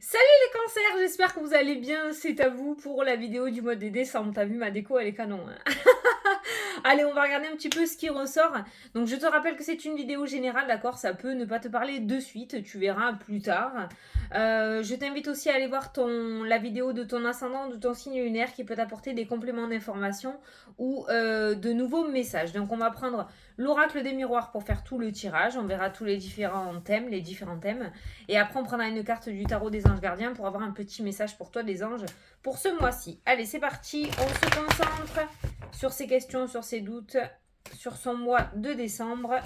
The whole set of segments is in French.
Salut les cancers, j'espère que vous allez bien, c'est à vous pour la vidéo du mois de décembre. T'as vu ma déco, elle est canon, hein. Allez, on va regarder un petit peu ce qui ressort. Donc je te rappelle que c'est une vidéo générale, d'accord? Ça peut ne pas te parler de suite, tu verras plus tard. Je t'invite aussi à aller voir la vidéo de ton ascendant, de ton signe lunaire qui peut t'apporter des compléments d'information ou de nouveaux messages. Donc on va prendre l'oracle des miroirs pour faire tout le tirage. On verra tous les différents thèmes, Et après on prendra une carte du tarot des anges gardiens pour avoir un petit message pour toi des anges pour ce mois-ci. Allez, c'est parti, on se concentre sur ses questions, sur ses doutes, sur son mois de décembre.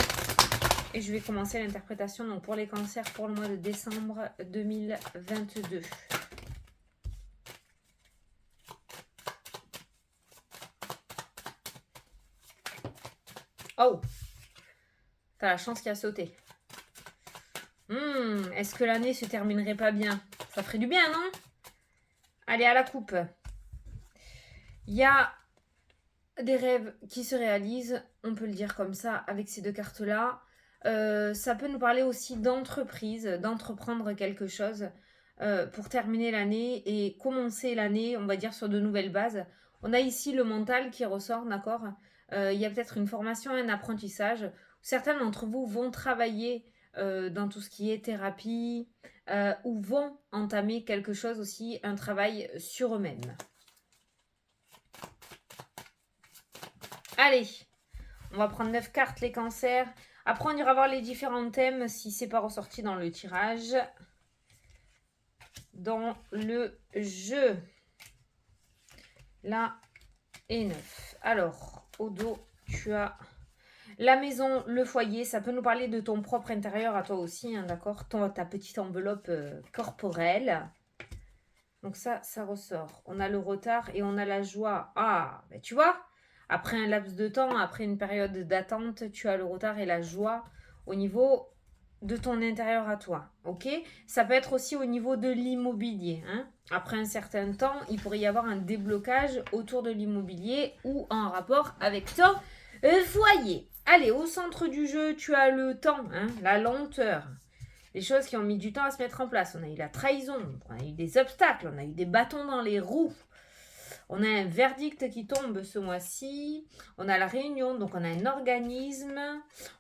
Et je vais commencer l'interprétation donc pour les cancers pour le mois de décembre 2022. Oh, t'as la chance qui a sauté. Est-ce que l'année se terminerait pas bien? Ça ferait du bien, non? Allez, à la coupe. Il y a des rêves qui se réalisent, on peut le dire comme ça, avec ces deux cartes-là. Ça peut nous parler aussi d'entreprise, d'entreprendre quelque chose pour terminer l'année et commencer l'année, on va dire, sur de nouvelles bases. On a ici le mental qui ressort, d'accord. Il y a peut-être une formation, un apprentissage. Certains d'entre vous vont travailler dans tout ce qui est thérapie ou vont entamer quelque chose aussi, un travail sur eux-mêmes. Allez, on va prendre 9 cartes, les cancers. Après, on ira voir les différents thèmes si c'est pas ressorti dans le tirage. Dans le jeu. Là et 9. Alors, au dos, tu as la maison, le foyer. Ça peut nous parler de ton propre intérieur à toi aussi, hein, d'accord? Ta petite enveloppe corporelle. Donc ça ressort. On a le retard et on a la joie. Ah, ben tu vois, après un laps de temps, après une période d'attente, tu as le retard et la joie au niveau de ton intérieur à toi. Ok? Ça peut être aussi au niveau de l'immobilier, hein. Après un certain temps, il pourrait y avoir un déblocage autour de l'immobilier ou en rapport avec ton foyer. Allez, au centre du jeu, tu as le temps, hein, la lenteur. Les choses qui ont mis du temps à se mettre en place. On a eu la trahison, on a eu des obstacles, on a eu des bâtons dans les roues. On a un verdict qui tombe ce mois-ci. On a la réunion, donc on a un organisme.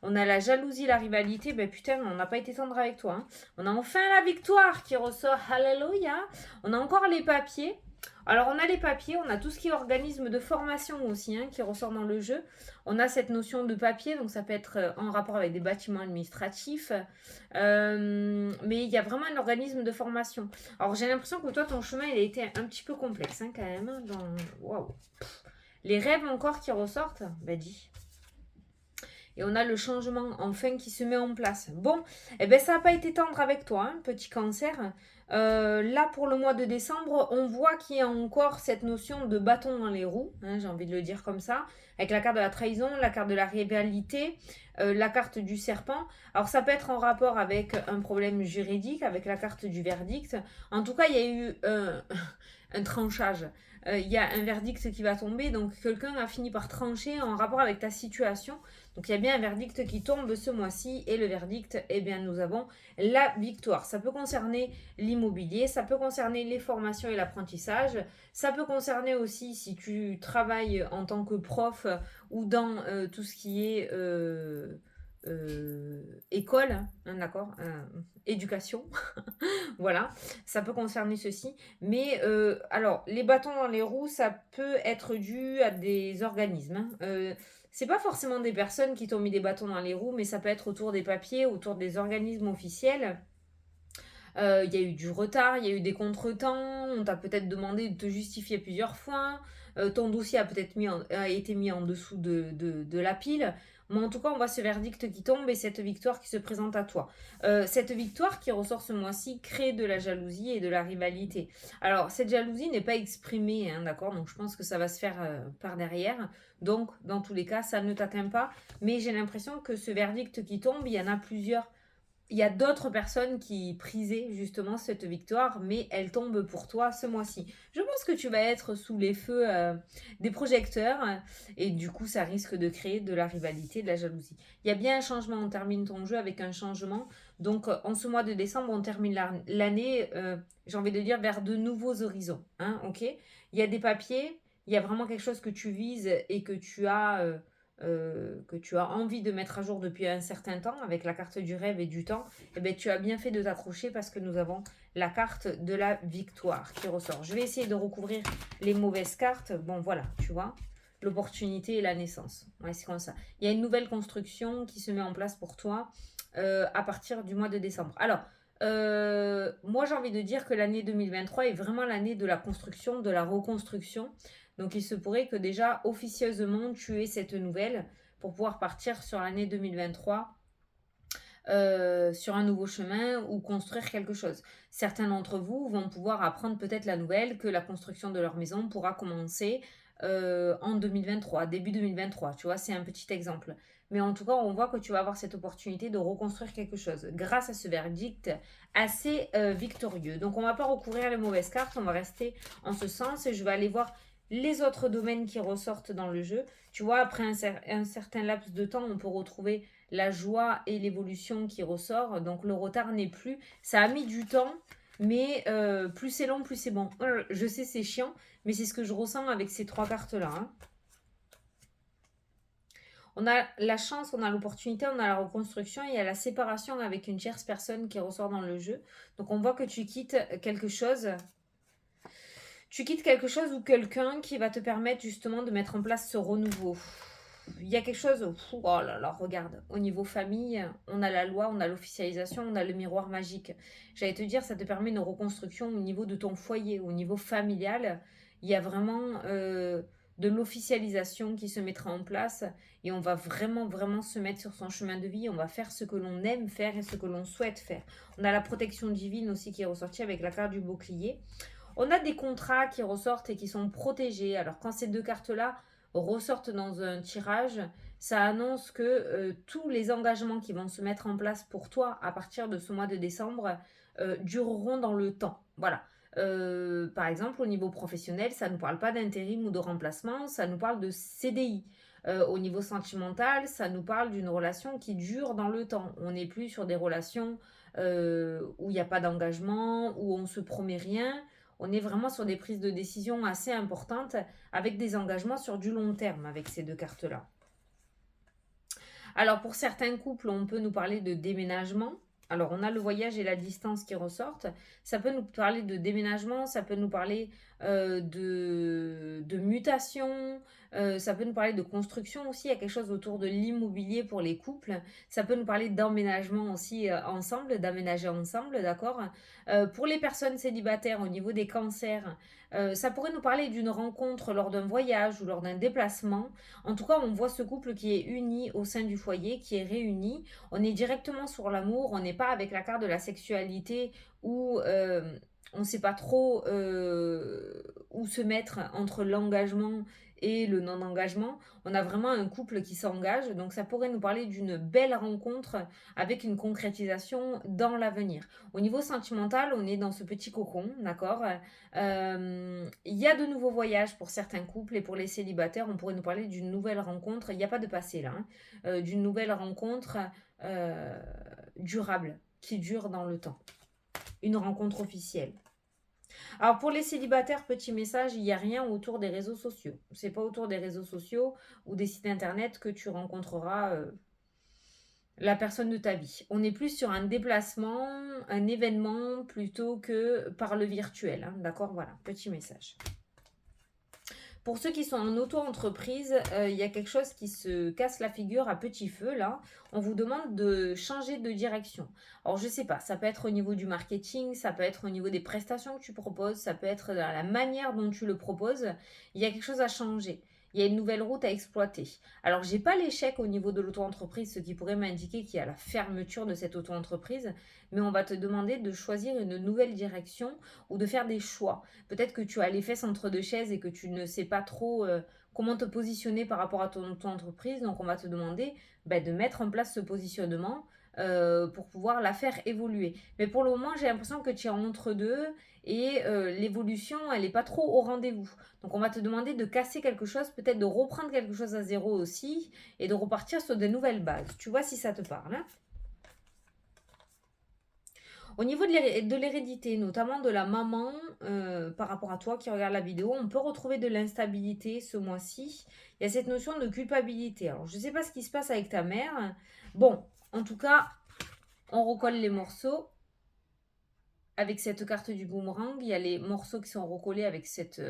On a la jalousie, la rivalité. Ben putain, on n'a pas été tendre avec toi, hein. On a enfin la victoire qui ressort. Alléluia. On a encore les papiers. Alors on a les papiers, on a tout ce qui est organisme de formation aussi, hein, qui ressort dans le jeu. On a cette notion de papier, donc ça peut être en rapport avec des bâtiments administratifs. Mais il y a vraiment un organisme de formation. Alors j'ai l'impression que toi, ton chemin, il a été un petit peu complexe, hein, quand même. Waouh. Les rêves encore qui ressortent, ben dis. Et on a le changement enfin qui se met en place. Bon, eh ben ça n'a pas été tendre avec toi, hein, petit cancer. Là, pour le mois de décembre, on voit qu'il y a encore cette notion de bâton dans les roues, hein, j'ai envie de le dire comme ça, avec la carte de la trahison, la carte de la rivalité, la carte du serpent. Alors ça peut être en rapport avec un problème juridique, avec la carte du verdict. En tout cas, il y a eu un tranchage. Il y a un verdict qui va tomber, donc quelqu'un a fini par trancher en rapport avec ta situation. Donc il y a bien un verdict qui tombe ce mois-ci, et le verdict, eh bien nous avons la victoire. Ça peut concerner l'immobilier, ça peut concerner les formations et l'apprentissage, ça peut concerner aussi si tu travailles en tant que prof ou dans tout ce qui est école, hein, d'accord, éducation. Voilà, ça peut concerner ceci. Mais alors, les bâtons dans les roues, ça peut être dû à des organismes, hein. C'est pas forcément des personnes qui t'ont mis des bâtons dans les roues, mais ça peut être autour des papiers, autour des organismes officiels. Il y a eu du retard, il y a eu des contretemps, on t'a peut-être demandé de te justifier plusieurs fois, ton dossier a peut-être été mis en dessous de la pile. Mais en tout cas, on voit ce verdict qui tombe et cette victoire qui se présente à toi. Cette victoire qui ressort ce mois-ci crée de la jalousie et de la rivalité. Alors, cette jalousie n'est pas exprimée, hein, d'accord? Donc, je pense que ça va se faire par derrière. Donc, dans tous les cas, ça ne t'atteint pas. Mais j'ai l'impression que ce verdict qui tombe, il y en a plusieurs. Il y a d'autres personnes qui prisaient justement cette victoire, mais elle tombe pour toi ce mois-ci. Je pense que tu vas être sous les feux des projecteurs et du coup ça risque de créer de la rivalité, de la jalousie. Il y a bien un changement, on termine ton jeu avec un changement. Donc, en ce mois de décembre, on termine l'année, j'ai envie de dire, vers de nouveaux horizons. Hein, ok. Il y a des papiers, il y a vraiment quelque chose que tu vises et que tu as envie de mettre à jour depuis un certain temps avec la carte du rêve et du temps. Eh bien, tu as bien fait de t'accrocher parce que nous avons la carte de la victoire qui ressort. Je vais essayer de recouvrir les mauvaises cartes. Bon, voilà, tu vois. L'opportunité et la naissance. Ouais, c'est comme ça. Il y a une nouvelle construction qui se met en place pour toi à partir du mois de décembre. Alors, moi j'ai envie de dire que l'année 2023 est vraiment l'année de la construction, de la reconstruction. Donc il se pourrait que déjà officieusement tu aies cette nouvelle pour pouvoir partir sur l'année 2023 sur un nouveau chemin ou construire quelque chose. Certains d'entre vous vont pouvoir apprendre peut-être la nouvelle que la construction de leur maison pourra commencer en 2023, début 2023. Tu vois, c'est un petit exemple. Mais en tout cas, on voit que tu vas avoir cette opportunité de reconstruire quelque chose grâce à ce verdict assez victorieux. Donc, on ne va pas recouvrir les mauvaises cartes, on va rester en ce sens et je vais aller voir les autres domaines qui ressortent dans le jeu. Tu vois, après un certain laps de temps, on peut retrouver la joie et l'évolution qui ressort. Donc le retard n'est plus. Ça a mis du temps, mais plus c'est long, plus c'est bon. Je sais, c'est chiant, mais c'est ce que je ressens avec ces trois cartes-là. Hein. On a la chance, on a l'opportunité, on a la reconstruction, il y a la séparation avec une tierce personne qui ressort dans le jeu. Donc on voit que tu quittes quelque chose. Tu quittes quelque chose ou quelqu'un qui va te permettre justement de mettre en place ce renouveau. Il y a quelque chose, oh là là, regarde, au niveau famille, on a la loi, on a l'officialisation, on a le miroir magique. J'allais te dire, ça te permet une reconstruction au niveau de ton foyer, au niveau familial. Il y a vraiment de l'officialisation qui se mettra en place et on va vraiment, vraiment se mettre sur son chemin de vie. On va faire ce que l'on aime faire et ce que l'on souhaite faire. On a la protection divine aussi qui est ressortie avec la carte du bouclier. On a des contrats qui ressortent et qui sont protégés. Alors quand ces deux cartes-là ressortent dans un tirage, ça annonce que tous les engagements qui vont se mettre en place pour toi à partir de ce mois de décembre dureront dans le temps. Voilà. Par exemple, au niveau professionnel, ça ne nous parle pas d'intérim ou de remplacement, ça nous parle de CDI. Au niveau sentimental, ça nous parle d'une relation qui dure dans le temps. On n'est plus sur des relations où il n'y a pas d'engagement, où on ne se promet rien. On est vraiment sur des prises de décision assez importantes avec des engagements sur du long terme avec ces deux cartes-là. Alors pour certains couples, on peut nous parler de déménagement. Alors on a le voyage et la distance qui ressortent. Ça peut nous parler de déménagement, ça peut nous parler de mutation, ça peut nous parler de construction aussi. Il y a quelque chose autour de l'immobilier pour les couples. Ça peut nous parler d'emménagement aussi ensemble, d'aménager ensemble, d'accord. Pour les personnes célibataires au niveau des cancers, ça pourrait nous parler d'une rencontre lors d'un voyage ou lors d'un déplacement. En tout cas, on voit ce couple qui est uni au sein du foyer, qui est réuni. On est directement sur l'amour, on n'est pas avec la carte de la sexualité où on ne sait pas trop où se mettre entre l'engagement et le non-engagement. On a vraiment un couple qui s'engage, donc ça pourrait nous parler d'une belle rencontre avec une concrétisation dans l'avenir. Au niveau sentimental, on est dans ce petit cocon, d'accord. Il y a de nouveaux voyages pour certains couples et pour les célibataires, on pourrait nous parler d'une nouvelle rencontre. Il n'y a pas de passé là, hein, d'une nouvelle rencontre durable qui dure dans le temps. Une rencontre officielle. Alors pour les célibataires, petit message, il n'y a rien autour des réseaux sociaux. C'est pas autour des réseaux sociaux ou des sites internet que tu rencontreras la personne de ta vie. On est plus sur un déplacement, un événement plutôt que par le virtuel. Hein, d'accord. Voilà, petit message. Pour ceux qui sont en auto-entreprise, il y a quelque chose qui se casse la figure à petit feu là. On vous demande de changer de direction. Alors je sais pas, ça peut être au niveau du marketing, ça peut être au niveau des prestations que tu proposes, ça peut être dans la manière dont tu le proposes. Il y a quelque chose à changer. Il y a une nouvelle route à exploiter. Alors, j'ai pas l'échec au niveau de l'auto-entreprise, ce qui pourrait m'indiquer qu'il y a la fermeture de cette auto-entreprise, mais on va te demander de choisir une nouvelle direction ou de faire des choix. Peut-être que tu as les fesses entre deux chaises et que tu ne sais pas trop comment te positionner par rapport à ton entreprise. Donc, on va te demander de mettre en place ce positionnement pour pouvoir la faire évoluer. Mais pour le moment, j'ai l'impression que tu es entre deux et l'évolution, elle n'est pas trop au rendez-vous. Donc, on va te demander de casser quelque chose, peut-être de reprendre quelque chose à zéro aussi et de repartir sur de nouvelles bases. Tu vois si ça te parle, hein. Au niveau de l'hérédité, notamment de la maman, par rapport à toi qui regarde la vidéo, on peut retrouver de l'instabilité ce mois-ci. Il y a cette notion de culpabilité. Alors, je ne sais pas ce qui se passe avec ta mère. Bon, en tout cas, on recolle les morceaux. Avec cette carte du boomerang, il y a les morceaux qui sont recollés avec cette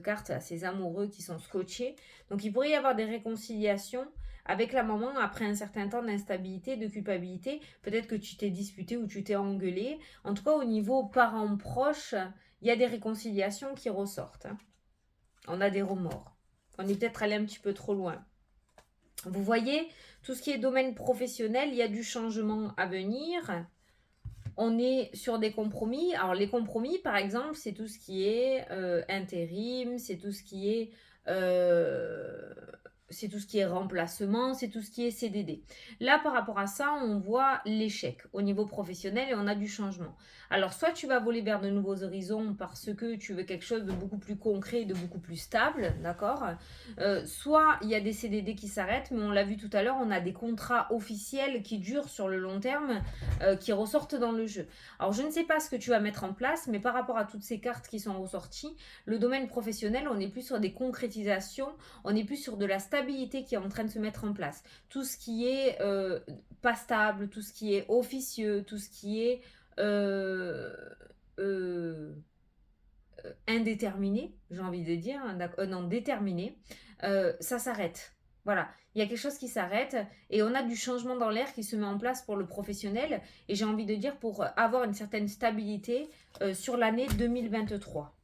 carte à ces amoureux qui sont scotchés. Donc, il pourrait y avoir des réconciliations avec la maman après un certain temps d'instabilité, de culpabilité. Peut-être que tu t'es disputé ou tu t'es engueulé. En tout cas, au niveau parents proches, il y a des réconciliations qui ressortent. Hein. On a des remords. On est peut-être allé un petit peu trop loin. Vous voyez, tout ce qui est domaine professionnel, il y a du changement à venir. On est sur des compromis. Alors, les compromis, par exemple, c'est tout ce qui est intérim, c'est tout ce qui est remplacement, c'est tout ce qui est CDD. Là, par rapport à ça, on voit l'échec au niveau professionnel et on a du changement. Alors, soit tu vas voler vers de nouveaux horizons parce que tu veux quelque chose de beaucoup plus concret, de beaucoup plus stable, d'accord. Soit il y a des CDD qui s'arrêtent, mais on l'a vu tout à l'heure, on a des contrats officiels qui durent sur le long terme, qui ressortent dans le jeu. Alors, je ne sais pas ce que tu vas mettre en place, mais par rapport à toutes ces cartes qui sont ressorties, le domaine professionnel, on est plus sur des concrétisations, on est plus sur de la stabilité qui est en train de se mettre en place. Tout ce qui est pas stable, tout ce qui est officieux, tout ce qui est indéterminé, j'ai envie de dire, non, déterminé, ça s'arrête. Voilà, il y a quelque chose qui s'arrête et on a du changement dans l'air qui se met en place pour le professionnel et j'ai envie de dire pour avoir une certaine stabilité sur l'année 2023.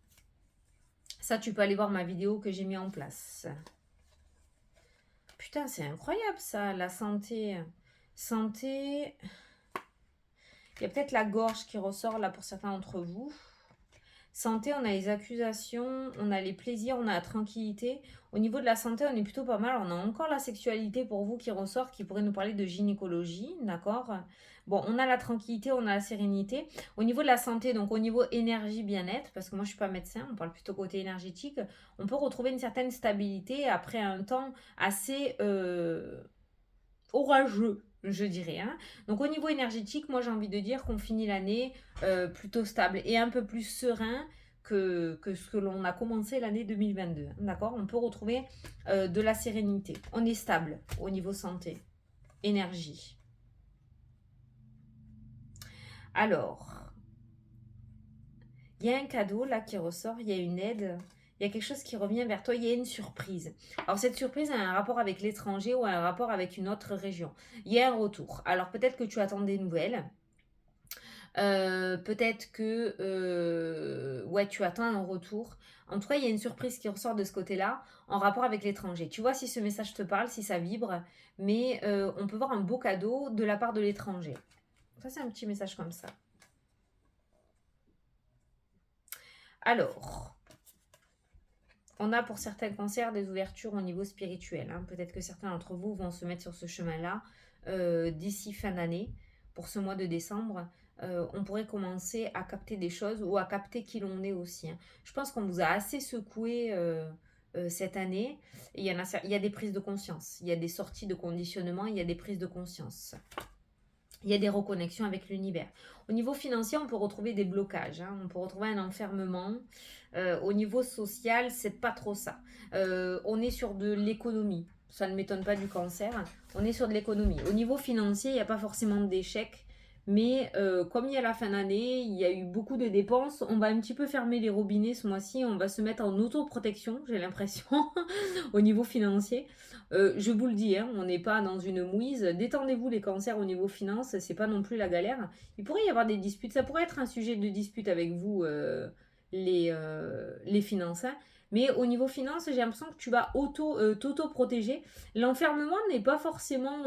Ça, tu peux aller voir ma vidéo que j'ai mis en place. Putain, c'est incroyable ça, la santé. Santé. Il y a peut-être la gorge qui ressort là pour certains d'entre vous. Santé, on a les accusations, on a les plaisirs, on a la tranquillité. Au niveau de la santé, on est plutôt pas mal. On a encore la sexualité pour vous qui ressort, qui pourrait nous parler de gynécologie, d'accord? Bon, on a la tranquillité, on a la sérénité. Au niveau de la santé, donc au niveau énergie, bien-être, parce que moi je suis pas médecin, on parle plutôt côté énergétique, on peut retrouver une certaine stabilité après un temps assez orageux, je dirais. Hein. Donc au niveau énergétique, moi j'ai envie de dire qu'on finit l'année plutôt stable et un peu plus serein que ce que l'on a commencé l'année 2022. D'accord. On peut retrouver de la sérénité. On est stable au niveau santé, énergie. Alors, il y a un cadeau là qui ressort, il y a une aide. Il y a quelque chose qui revient vers toi, il y a une surprise. Alors cette surprise a un rapport avec l'étranger ou un rapport avec une autre région. Il y a un retour. Alors peut-être que tu attends des nouvelles. Peut-être que ouais, tu attends un retour. En tout cas, il y a une surprise qui ressort de ce côté-là en rapport avec l'étranger. Tu vois si ce message te parle, si ça vibre, mais on peut voir un beau cadeau de la part de l'étranger. Ça, c'est un petit message comme ça. Alors, on a pour certains cancers des ouvertures au niveau spirituel. Hein. Peut-être que certains d'entre vous vont se mettre sur ce chemin-là d'ici fin d'année, pour ce mois de décembre. On pourrait commencer à capter des choses ou à capter qui l'on est aussi. Hein. Je pense qu'on vous a assez secoué cette année. Et il y a des prises de conscience, il y a des sorties de conditionnement, il y a des prises de conscience. Il y a des reconnexions avec l'univers. Au niveau financier, on peut retrouver des blocages. Hein. On peut retrouver un enfermement. Au niveau social, c'est pas trop ça. On est sur de l'économie. Ça ne m'étonne pas du cancer. On est sur de l'économie. Au niveau financier, il n'y a pas forcément d'échec. Mais comme il y a la fin d'année, il y a eu beaucoup de dépenses. On va un petit peu fermer les robinets ce mois-ci. On va se mettre en autoprotection, j'ai l'impression, au niveau financier. Je vous le dis, hein, on n'est pas dans une mouise. Détendez-vous les cancers au niveau finance, c'est pas non plus la galère. Il pourrait y avoir des disputes, ça pourrait être un sujet de dispute avec vous, les finances. Hein. Mais au niveau finance, j'ai l'impression que tu vas t'auto-protéger. L'enfermement n'est pas forcément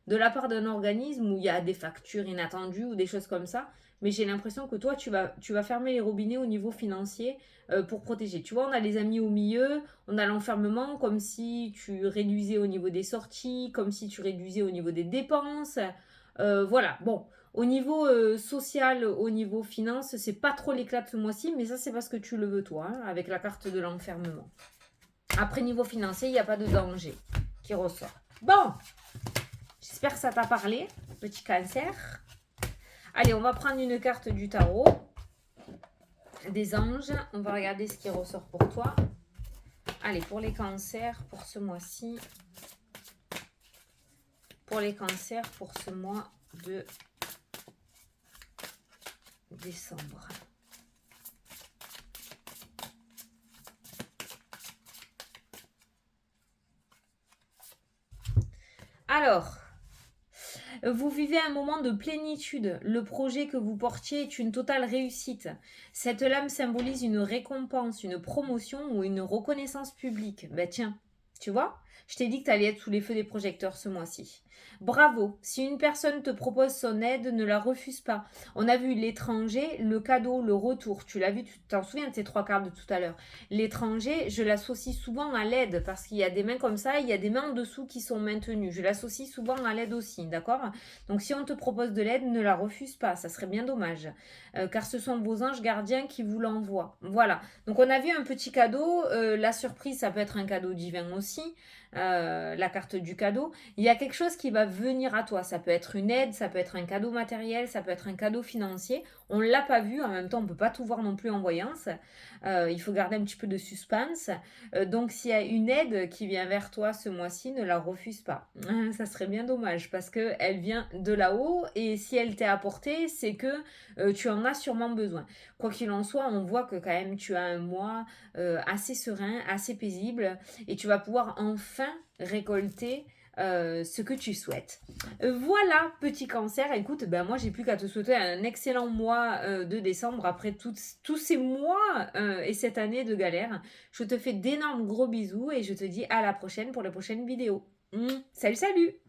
de la part d'un organisme où il y a des factures inattendues ou des choses comme ça. Mais j'ai l'impression que toi, tu vas fermer les robinets au niveau financier pour protéger. Tu vois, on a les amis au milieu, on a l'enfermement comme si tu réduisais au niveau des sorties, comme si tu réduisais au niveau des dépenses. Voilà, bon. Au niveau social, au niveau finance, c'est pas trop l'éclat de ce mois-ci, mais ça c'est parce que tu le veux toi, hein, avec la carte de l'enfermement. Après, niveau financier, il n'y a pas de danger qui ressort. Bon, j'espère que ça t'a parlé, petit cancer. Allez, on va prendre une carte du tarot. Des anges. On va regarder ce qui ressort pour toi. Allez, pour les cancers, pour ce mois-ci. Pour les cancers, pour ce mois de décembre. Alors, vous vivez un moment de plénitude. Le projet que vous portiez est une totale réussite. Cette lame symbolise une récompense, une promotion ou une reconnaissance publique. Ben tiens, tu vois, je t'ai dit que tu allais être sous les feux des projecteurs ce mois-ci. Bravo, si une personne te propose son aide, ne la refuse pas. On a vu l'étranger, le cadeau, le retour. Tu l'as vu, tu t'en souviens de ces 3 cartes de tout à l'heure. L'étranger, je l'associe souvent à l'aide parce qu'il y a des mains comme ça, il y a des mains en dessous qui sont maintenues. Je l'associe souvent à l'aide aussi, d'accord? Donc si on te propose de l'aide, ne la refuse pas, ça serait bien dommage. Car ce sont vos anges gardiens qui vous l'envoient. Voilà, donc on a vu un petit cadeau, la surprise ça peut être un cadeau divin aussi, la carte du cadeau. Il y a quelque chose qui va venir à toi, ça peut être une aide, ça peut être un cadeau matériel, ça peut être un cadeau financier. On ne l'a pas vu, en même temps on ne peut pas tout voir non plus en voyance. Il faut garder un petit peu de suspense. Donc s'il y a une aide qui vient vers toi ce mois-ci, ne la refuse pas. Ça serait bien dommage parce qu'elle vient de là-haut et si elle t'est apportée, c'est que tu en as sûrement besoin. Quoi qu'il en soit, on voit que quand même tu as un mois assez serein, assez paisible et tu vas pouvoir enfin récolter ce que tu souhaites. Voilà, petit cancer. Écoute, ben moi, j'ai plus qu'à te souhaiter un excellent mois de décembre après tous ces mois et cette année de galère. Je te fais d'énormes gros bisous et je te dis à la prochaine pour les prochaines vidéos. Salut, salut!